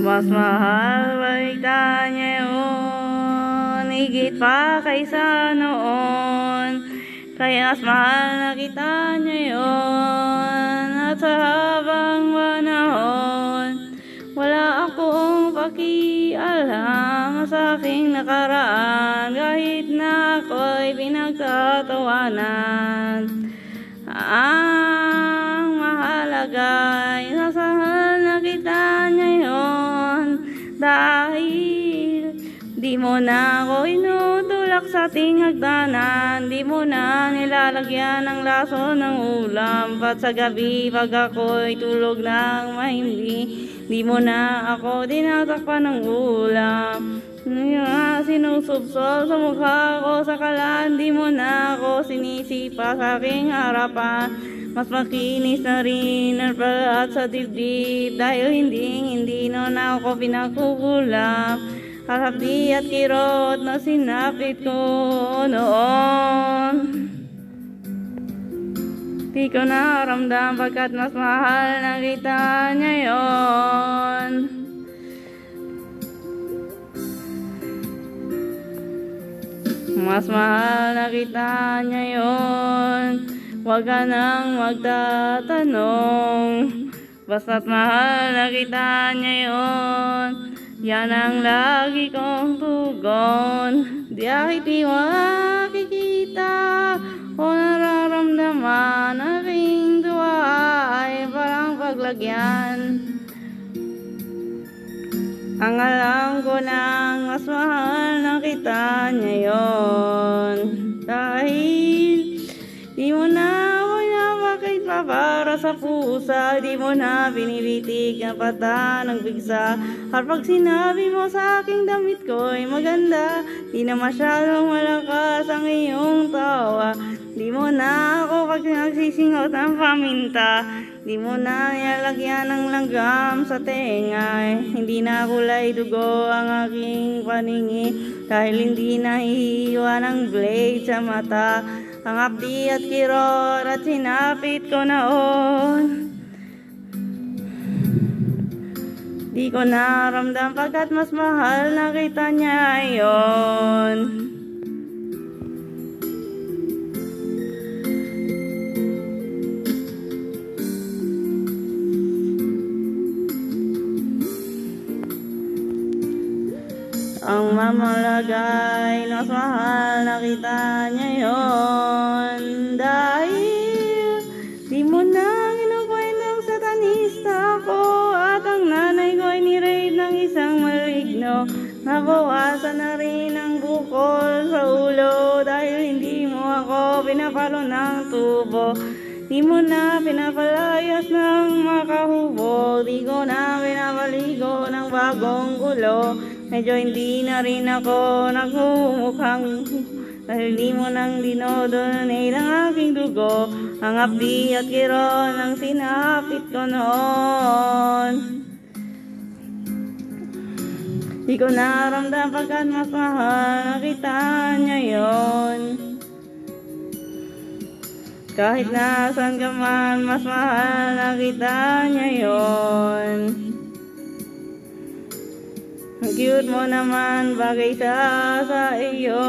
Mas mahal ba kita ngayon, higit pa kaysa noon. Kaya mas mahal na kita ngayon, at sa habang panahon. Wala akong pakialam sa aking nakaraan, kahit na ako'y pinagtatawanan. Ang mahalaga'y nasahal na kita ngayon, dahil di mo na ako inutulak sa ating hagdanan. Di mo na nilalagyan ng laso ng ulam, pat sa gabi pag ako'y tulog ng mahimdi. Di mo na ako tinatakpan ng ulam, sinusubsob sa mukha ko sa kalan. Di mo na ako sinisipa sa aking harapan. Mas makinis na rin ang palat sa dibdib, dahil hindi na ako pinakukulam. Hapdi at kirot na sinapit ko noon, di ko naramdam pagkat mas mahal na kita ngayon. Mas mahal na kita ngayon, huwag ka nang magtatanong. Basta't mahal na kita ngayon, yan ang lagi kong tugon. Di di makikita o nararamdaman, aking tuwa ay parang paglagyan. Ang alam ko nang mas mahal na kita ngayon, dahil di mo na ako napakit pa para sa pusa. Di mo na binibitig ang pata ng bigsa, at pag sinabi mo sa aking damit ko'y maganda, di na masyadong malakas ang iyong tawa. Di mo na ako pag nagsisingot ng paminta, di mo na nilalagyan ng langgam sa tenga. Hindi na kulay dugo ang aking paningi, dahil hindi na iiwan ang blade sa mata. Ang hapdi at kirot at sinapit ko noon, di ko naramdam pagkat mas mahal na kita ngayon. Ang mamalagay, mas mahal na kita ngayon, dahil di mo na kinukwentang satanista ko, at ang nanay ko ay ni-rape ng isang maligno. Nabawasan na rin ang bukol sa ulo, dahil hindi mo ako pinapalo ng tubo. Di mo na pinapalayas ng makahubo, di ko na pinapaligo ng bagong gulo. Medyo hindi na rin ako nagmumukhang, dahil di mo nang dinodonate ang aking dugo. Ang hapdi at kirot ang sinapit ko noon, di ko naramdam pagkat mas mahal na kita ngayon. Kahit nasan ka man, mas mahal na kita ngayon. Ang cute mo naman, bagay sa iyo.